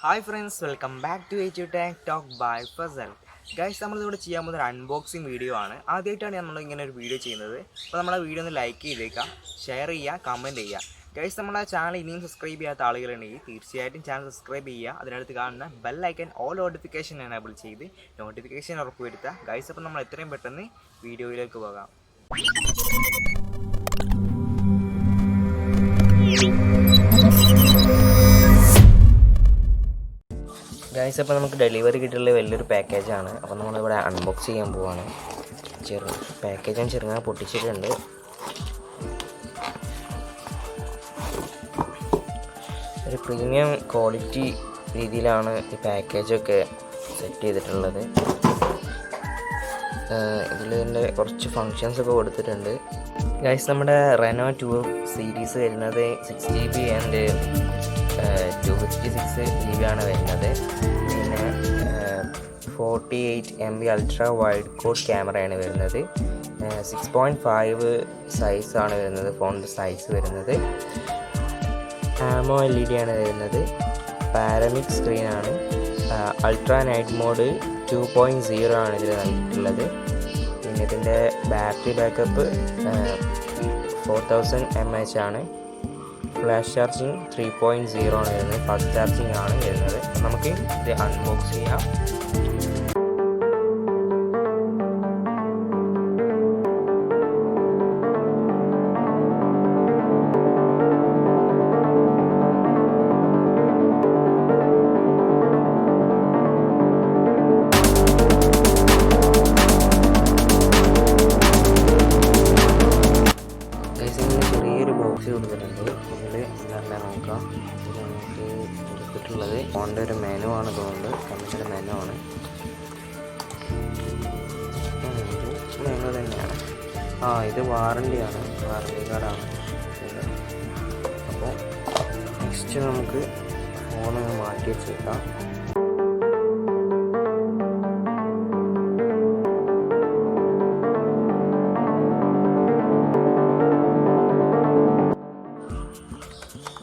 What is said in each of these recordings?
Hi friends, welcome back to HU Tech Talk by Fazal. Guys നമ്മളിവിടെ ചെയ്യാൻ പോകുന്ന ഒരു അൺബോക്സിങ് വീഡിയോ ആണ്. ആദ്യമായിട്ടാണ് നമ്മൾ ഇങ്ങനെ ഒരു വീഡിയോ ചെയ്യുന്നത്. അപ്പോൾ നമ്മളെ വീഡിയോ ഒന്ന് ലൈക്ക് ചെയ്തേക്കുക, ഷെയർ ചെയ്യുക, കമൻറ്റ് ചെയ്യുക. ഗൈസ് നമ്മളെ ചാനൽ ഇനിയും സബ്സ്ക്രൈബ് ചെയ്യാത്ത ആളുകളുണ്ടെങ്കിൽ തീർച്ചയായിട്ടും ചാനൽ സബ്സ്ക്രൈബ് ചെയ്യുക. അതിനടുത്ത് കാണുന്ന bell icon all notification enable ചെയ്ത് നോട്ടിഫിക്കേഷൻ ഉറപ്പുവരുത്തുക. ഗൈസ് അപ്പോൾ നമ്മൾ എത്രയും പെട്ടെന്ന് വീഡിയോയിലേക്ക് പോകാം. ഗൈസ് അപ്പോൾ നമുക്ക് ഡെലിവറി കിട്ടിയുള്ള വലിയൊരു പാക്കേജാണ്. അപ്പോൾ നമ്മളിവിടെ അൺബോക്സ് ചെയ്യാൻ പോവാണ്. പാക്കേജും ചെറുങ്ങനെ പൊട്ടിച്ചിട്ടുണ്ട്. ഒരു പ്രീമിയം ക്വാളിറ്റി രീതിയിലാണ് ഈ പാക്കേജൊക്കെ സെറ്റ് ചെയ്തിട്ടുള്ളത്. ഇതിൻ്റെ കുറച്ച് ഫങ്ഷൻസൊക്കെ കൊടുത്തിട്ടുണ്ട്. ഗൈസ് നമ്മുടെ റെനോ 2 സീരീസ് വരുന്നത് 6GB ആൻഡ് 256GB ആണ് വരുന്നത്. പിന്നെ 48MB അൾട്രാ വൈഡ് കോഡ് ക്യാമറയാണ് വരുന്നത്. 6.5 സൈസാണ് വരുന്നത്, ഫോണിൻ്റെ സൈസ് വരുന്നത്. ആമോ LED ആണ് വരുന്നത്. പാരമിക് സ്ക്രീനാണ്. അൾട്രാ നൈറ്റ് മോഡ് 2.0 ആണ് ഇതിൽ നൽകിയിട്ടുള്ളത്. പിന്നെ ഇതിൻ്റെ ബാറ്ററി ബാക്കപ്പ് 4000 mAh ആണ്. ഫ്ലാഷ് ചാർജിങ് 3.0 ആണ് വരുന്നത്. ഫാസ്റ്റ് ചാർജിങ് ആണ് വരുന്നത്. നമുക്ക് ഇത് അൺബോക്സ് ചെയ്യാം. ചെറിയൊരു ബോക്സ് കൊടുത്തിട്ടുണ്ട്. ഇതിൽ എന്താ നോക്കാം. ഇത് നമുക്ക് എടുത്തിട്ടുള്ളത് ഫോണിൻ്റെ ഒരു മെനു ആണ് തോന്നുന്നത്. കമ്പനിയുടെ മെനു ആണ്. ഇത് മെനു തന്നെയാണ്. ഇത് വാറണ്ടിയാണ്, വാറണ്ടി കാർഡാണ്. അപ്പോൾ നെക്സ്റ്റ് നമുക്ക് ഫോൺ മാറ്റി വെച്ചേക്കാം.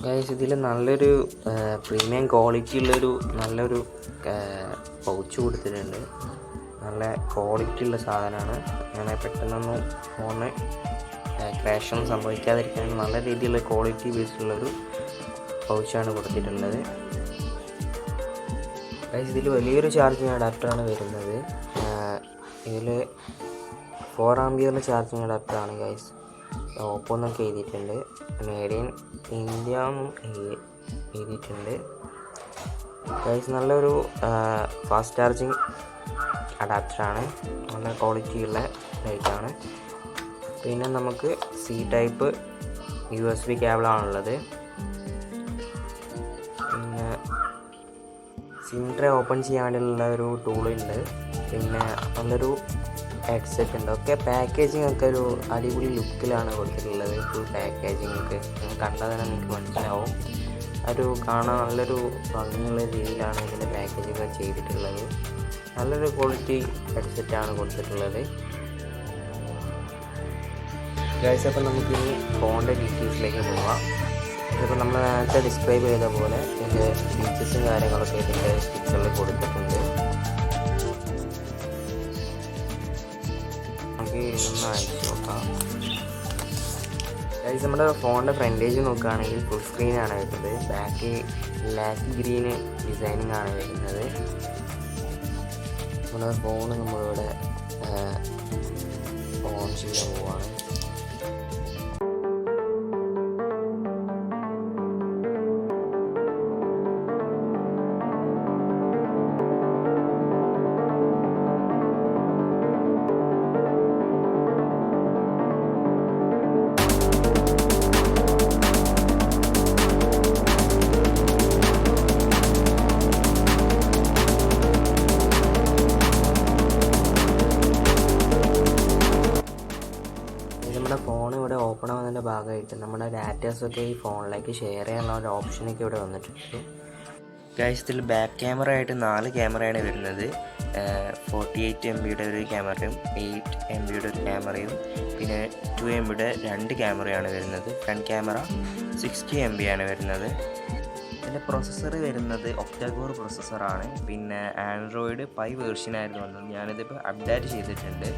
ഗൈസ് ഇതിൽ നല്ലൊരു പ്രീമിയം ക്വാളിറ്റി ഉള്ളൊരു നല്ലൊരു പൗച്ച് കൊടുത്തിട്ടുണ്ട്. നല്ല ക്വാളിറ്റി ഉള്ള സാധനമാണ്. അങ്ങനെ പെട്ടെന്നൊന്നും ഫോണ് ക്രാഷൊന്നും സംഭവിക്കാതിരിക്കാൻ നല്ല രീതിയിലുള്ള ക്വാളിറ്റി ബേസിലുള്ളൊരു പൗച്ചാണ് കൊടുത്തിട്ടുള്ളത്. ഗൈസ് ഇതിൽ വലിയൊരു ചാർജിങ് അഡാപ്റ്ററാണ് വരുന്നത്. ഇതിൽ 4A ചാർജിങ് അഡാപ്റ്ററാണ് ഗൈസ്. ഓപ്പോ എന്നൊക്കെ എഴുതിയിട്ടുണ്ട്. മേഡ് ഇൻ ഇന്ത്യ എന്നും എഴുതിയിട്ടുണ്ട്. ഗൈസ് നല്ലൊരു ഫാസ്റ്റ് ചാർജിങ് അഡാപ്റ്ററാണ്. നല്ല ക്വാളിറ്റിയുള്ള ലൈറ്റാണ്. പിന്നെ നമുക്ക് C ടൈപ്പ് USB കേബിളാണുള്ളത്. പിന്നെ സിം ട്രേ ഓപ്പൺ ചെയ്യാൻ വേണ്ടിയുള്ള ഒരു ടൂളുണ്ട്. പിന്നെ നല്ലൊരു ഹെഡ്സെറ്റ് ഉണ്ട്. ഒക്കെ പാക്കേജിങ് ഒക്കെ ഒരു അടിപൊളി ലുക്കിലാണ് കൊടുത്തിട്ടുള്ളത്. ഫുൾ പാക്കേജിങ് ഒക്കെ കണ്ടാൽ തന്നെ നിങ്ങൾക്ക് മനസ്സിലാവും. ഒരു കാണാൻ നല്ലൊരു ഭംഗിയുള്ള രീതിയിലാണ് ഇതിൻ്റെ പാക്കേജിങ് ചെയ്തിട്ടുള്ളത്. നല്ലൊരു ക്വാളിറ്റി ഹെഡ്സെറ്റാണ് കൊടുത്തിട്ടുള്ളത്. ഗൈസ് അപ്പോൾ നമുക്കിനി ഫോണിൻ്റെ ഡീറ്റെയിൽസിലേക്ക് പോകാം. ഇതിപ്പോൾ നമ്മൾ നേരത്തെ ഡിസ്ക്രൈബ് ചെയ്ത പോലെ ഇതിൻ്റെ ഫീച്ചേഴ്സും കാര്യങ്ങളൊക്കെ ഇതിൻ്റെ പിക്ചറിൽ കൊടുത്തിട്ടുണ്ട്. ഒന്ന് അയച്ചു നോക്കാം. ഗൈസ് നമ്മുടെ ഫോണിൻ്റെ ഫ്രണ്ടേജ് നോക്കുകയാണെങ്കിൽ ഫുൾ സ്ക്രീനാണ് വരുന്നത്. ബാക്ക് ബ്ലാക്ക് ഗ്രീന് ഡിസൈനിങ് ആണ് വരുന്നത്. നമ്മുടെ ഫോണ് നമ്മളിവിടെ ഓൺ ചെയ്യാൻ പോവാണ്. നമ്മുടെ ഫോൺ ഇവിടെ ഓപ്പൺ ആവുന്നതിൻ്റെ ഭാഗമായിട്ട് നമ്മുടെ ഡാറ്റാസൊക്കെ ഈ ഫോണിലേക്ക് ഷെയർ ചെയ്യാനുള്ള ഒരു ഓപ്ഷനൊക്കെ ഇവിടെ വന്നിട്ടുണ്ട്. ഗൈസ് ഇതിൽ ബാക്ക് ക്യാമറ ആയിട്ട് 4 ക്യാമറയാണ് വരുന്നത്. 48MB ഒരു ക്യാമറയും 8MB ഒരു ക്യാമറയും പിന്നെ 2MB 2 ക്യാമറയാണ് വരുന്നത്. ഫ്രണ്ട് ക്യാമറ 60MB ആണ് വരുന്നത്. അതിൻ്റെ പ്രൊസസ്സർ വരുന്നത് ഒക്ടാകോർ പ്രൊസസ്സറാണ്. പിന്നെ ആൻഡ്രോയിഡ് 5 വേർഷനായിരുന്നു വന്നത്. ഞാനിതിപ്പോൾ അപ്ഡേറ്റ് ചെയ്തിട്ടുണ്ട്.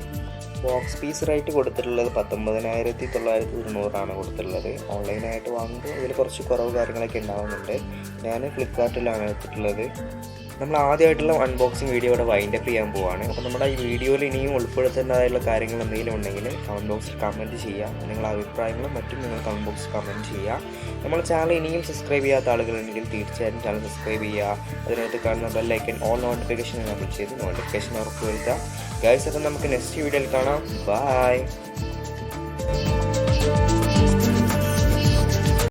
ബോക്സ് പീസ് റേറ്റ് കൊടുത്തിട്ടുള്ളത് 19,990 കൊടുത്തിട്ടുള്ളത്. ഓൺലൈനായിട്ട് വാങ്ങുമ്പോൾ ഇതിൽ കുറച്ച് കുറവ് കാര്യങ്ങളൊക്കെ ഉണ്ടാകുന്നുണ്ട്. ഞാൻ ഫ്ലിപ്കാർട്ടിലാണ് എടുത്തിട്ടുള്ളത്. നമ്മൾ ആദ്യമായിട്ടുള്ള അൺബോക്സിങ് വീഡിയോ ഇവിടെ വൈൻഡപ്പ് ചെയ്യാൻ പോവുകയാണ്. അപ്പോൾ നമ്മുടെ ഈ വീഡിയോയിൽ ഇനിയും ഉൾപ്പെടുത്തേണ്ടതായിട്ടുള്ള കാര്യങ്ങൾ എന്തെങ്കിലും ഉണ്ടെങ്കിൽ കമൻറ്റ് ബോക്സിൽ കമൻറ്റ് ചെയ്യുക. നിങ്ങളുടെ അഭിപ്രായങ്ങളും മറ്റും നിങ്ങൾ കമൻറ്റ് ബോക്സിൽ കമൻറ്റ് ചെയ്യുക. നമ്മുടെ ചാനൽ ഇനിയും സബ്സ്ക്രൈബ് ചെയ്യാത്ത ആളുകളുണ്ടെങ്കിൽ തീർച്ചയായും ചാനൽ സബ്സ്ക്രൈബ് ചെയ്യുക. അതിനകത്ത് കാണുന്ന ബെല്ലൈക്കൻ ഓൾ നോട്ടിഫിക്കേഷൻ എനേബിൾ ചെയ്ത് നോട്ടിഫിക്കേഷൻ ഉറപ്പുവരുത്തുക. ഗൈസ്, അപ്പോൾ നമുക്ക് നെക്സ്റ്റ് വീഡിയോയിൽ കാണാം. ബൈ.